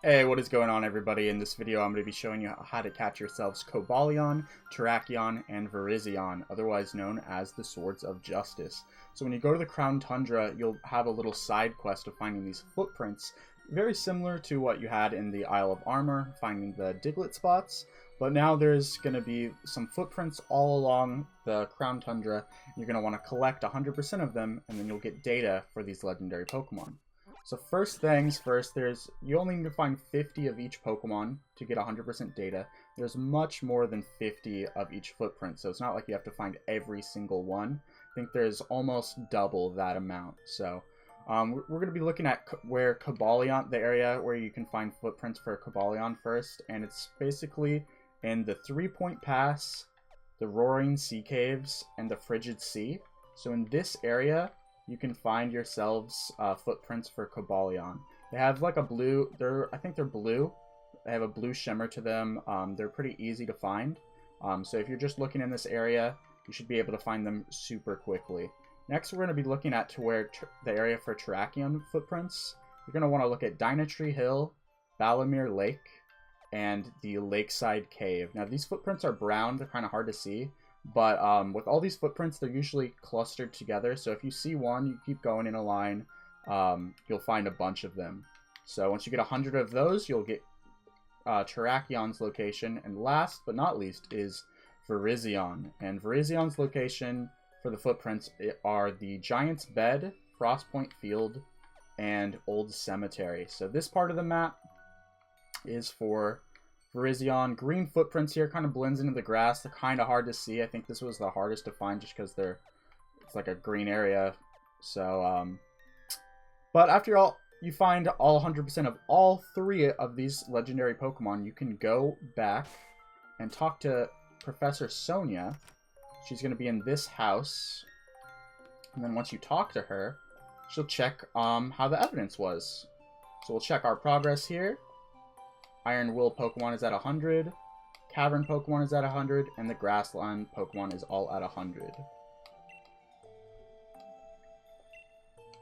Hey, what is going on, everybody? In this video, I'm going to be showing you how to catch yourselves Cobalion, Terrakion, and Virizion, otherwise known as the Swords of Justice. So when you go to the Crown Tundra, you'll have a little side quest of finding these footprints, very similar to what you had in the Isle of Armor, finding the Diglett spots. But now there's going to be some footprints all along the Crown Tundra. You're going to want to collect 100% of them, and then you'll get data for these legendary Pokemon. So first things first, you only need to find 50 of each Pokemon to get 100% data. There's much more than 50 of each footprint, so it's not like you have to find every single one. I think there's almost double that amount. So we're going to be looking at where Cobalion, the area where you can find footprints for Cobalion first, and it's basically in the 3-Point Pass, the Roaring Sea Caves, and the Frigid Sea. So in this area, you can find yourselves footprints for Cobalion. They have like a blue, I think they're blue. They have a blue shimmer to them. They're pretty easy to find. So if you're just looking in this area, you should be able to find them super quickly. Next, we're going to be looking at the area for Terrakion footprints. You're going to want to look at Dynatree Hill, Balamere Lake, and the Lakeside Cave. Now these footprints are brown, they're kind of hard to see. But with all these footprints, they're usually clustered together. So if you see one, you keep going in a line, you'll find a bunch of them. So once you get 100 of those, you'll get Terrakion's location. And last but not least is Virizion. And Virizion's location for the footprints are the Giant's Bed, Frostpoint Field, and Old Cemetery. So this part of the map is for Virizion. Green footprints here kind of blends into the grass. They're kind of hard to see. I think this was the hardest to find just because it's like a green area. So, but after all, you find all 100% of all 3 of these legendary Pokemon, you can go back and talk to Professor Sonia. She's going to be in this house. And then once you talk to her, she'll check how the evidence was. So we'll check our progress here. Iron Will Pokemon is at 100, Cavern Pokemon is at 100, and the Grassland Pokemon is all at 100.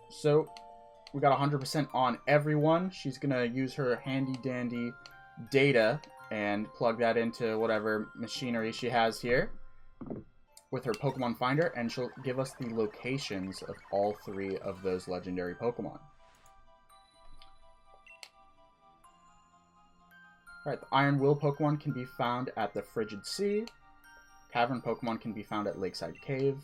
So, we got 100% on everyone. She's going to use her handy-dandy data and plug that into whatever machinery she has here with her Pokemon Finder, and she'll give us the locations of all 3 of those legendary Pokemon. Alright, the Iron Will Pokemon can be found at the Frigid Sea. Cavern Pokemon can be found at Lakeside Cave.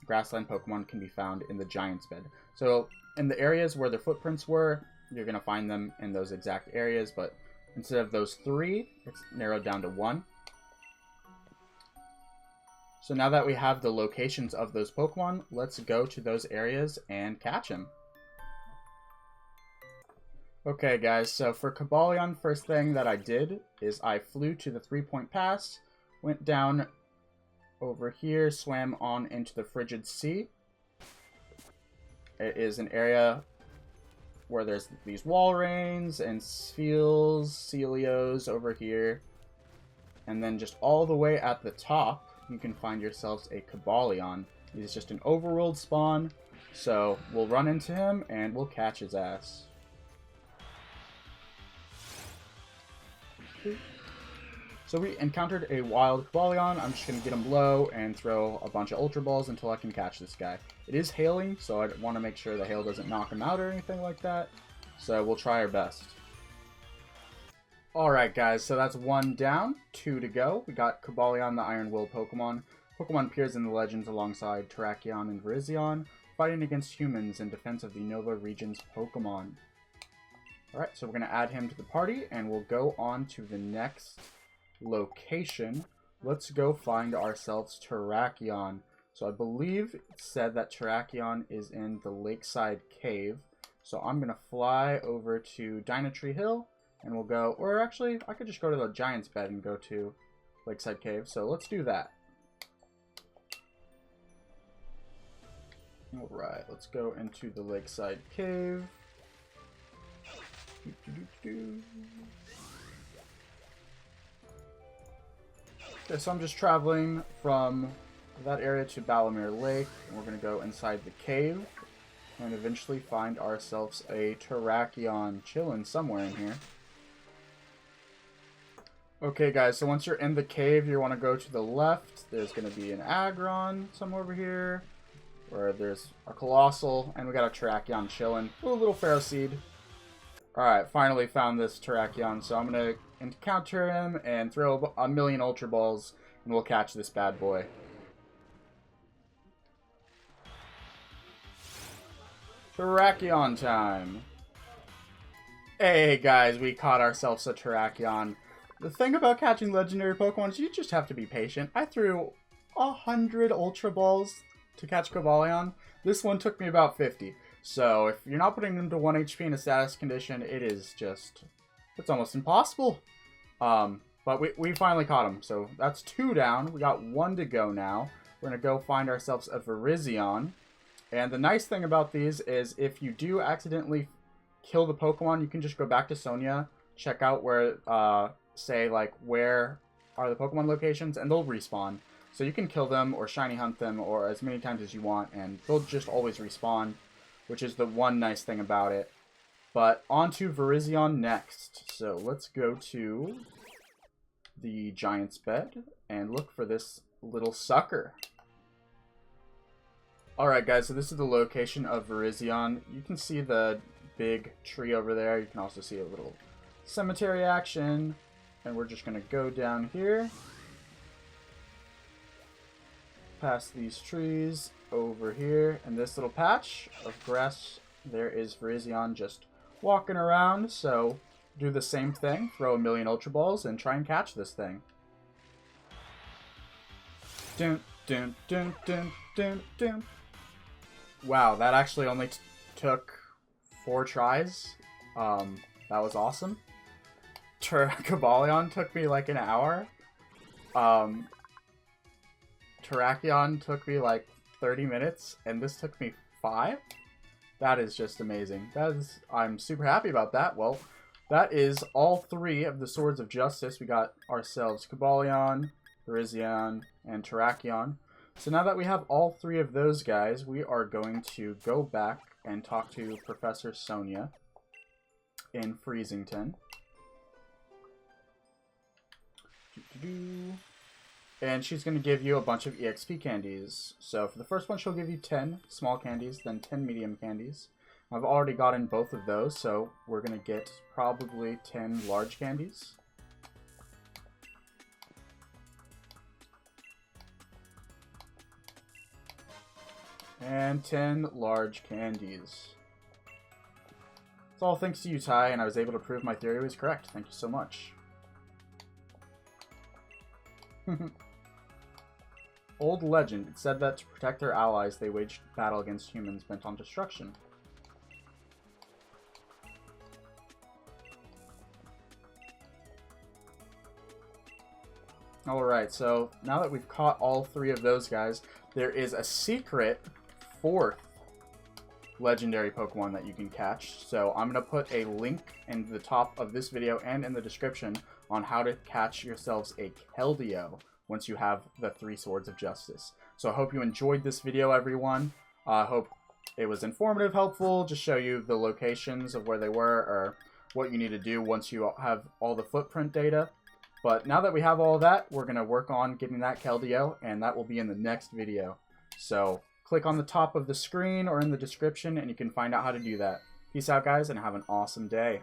Grassland Pokemon can be found in the Giant's Bed. So, in the areas where their footprints were, you're going to find them in those exact areas, but instead of those 3, it's narrowed down to 1. So now that we have the locations of those Pokemon, let's go to those areas and catch them. Okay guys, so for Cobalion, first thing that I did is I flew to the 3-Point Pass, went down over here, swam on into the Frigid Sea. It is an area where there's these Walreins and Spheels, Celios over here. And then just all the way at the top, you can find yourselves a Cobalion. He's just an overworld spawn, so we'll run into him and we'll catch his ass. So we encountered a wild Cobalion. I'm just going to get him low and throw a bunch of Ultra Balls until I can catch this guy. It is hailing, so I want to make sure the hail doesn't knock him out or anything like that. So we'll try our best. Alright guys, so that's 1 down, 2 to go. We got Cobalion, the Iron Will Pokemon. Pokemon appears in the legends alongside Terrakion and Virizion, fighting against humans in defense of the Unova region's Pokemon. Alright, so we're going to add him to the party, and we'll go on to the next location. Let's go find ourselves Terrakion. So I believe it said that Terrakion is in the Lakeside Cave. So I'm going to fly over to Dynatree Hill, and we'll go, or actually, I could just go to the Giant's Bed and go to Lakeside Cave. So let's do that. Alright, let's go into the Lakeside Cave. Okay, so I'm just traveling from that area to Balamere Lake, and we're going to go inside the cave and eventually find ourselves a Terrakion chilling somewhere in here. Okay, guys, so once you're in the cave, you want to go to the left. There's going to be an Aggron somewhere over here. Where there's a Colossal, and we got a Terrakion chilling. Ooh, a little Pharaoh Seed. Alright, finally found this Terrakion, so I'm going to encounter him and throw a million Ultra Balls, and we'll catch this bad boy. Terrakion time! Hey guys, we caught ourselves a Terrakion. The thing about catching legendary Pokemon is you just have to be patient. I threw 100 Ultra Balls to catch Cobalion. This one took me about 50. So if you're not putting them to 1 HP in a status condition, it's almost impossible. But we finally caught him. So that's 2 down. We got 1 to go now. We're going to go find ourselves a Virizion. And the nice thing about these is if you do accidentally kill the Pokemon, you can just go back to Sonia, check out where, say, like, where are the Pokemon locations, and they'll respawn. So you can kill them or shiny hunt them or as many times as you want, and they'll just always respawn, which is the one nice thing about it. But on to Virizion next. So let's go to the Giant's Bed and look for this little sucker. Alright guys, so this is the location of Virizion. You can see the big tree over there. You can also see a little cemetery action. And we're just going to go down here. Past these trees over here. And this little patch of grass, there is Virizion just walking around. So do the same thing. Throw a million Ultra Balls and try and catch this thing. Dun, dun, dun, dun, dun, dun. Wow, that actually only took 4 tries. That was awesome. Cobalion took me like an hour. Terrakion took me like 30 minutes, and this took me 5. That is just amazing. I'm super happy about that. Well, that is all 3 of the Swords of Justice. We got ourselves Cobalion, Virizion, and Terrakion. So now that we have all 3 of those guys, we are going to go back and talk to Professor Sonia in Freezington. And she's going to give you a bunch of EXP candies. So for the first one, she'll give you 10 small candies, then 10 medium candies. I've already gotten both of those, so we're going to get probably 10 large candies. And 10 large candies. It's all thanks to you, Ty, and I was able to prove my theory was correct. Thank you so much. Old legend. It said that to protect their allies, they waged battle against humans bent on destruction. Alright, so now that we've caught all 3 of those guys, there is a secret 4th legendary Pokemon that you can catch. So I'm going to put a link in the top of this video and in the description on how to catch yourselves a Keldeo once you have the 3 Swords of Justice. So I hope you enjoyed this video, everyone. I hope it was informative, helpful, just show you the locations of where they were or what you need to do once you have all the footprint data. But now that we have all that, we're going to work on getting that Keldeo, and that will be in the next video. So click on the top of the screen or in the description, and you can find out how to do that. Peace out, guys, and have an awesome day.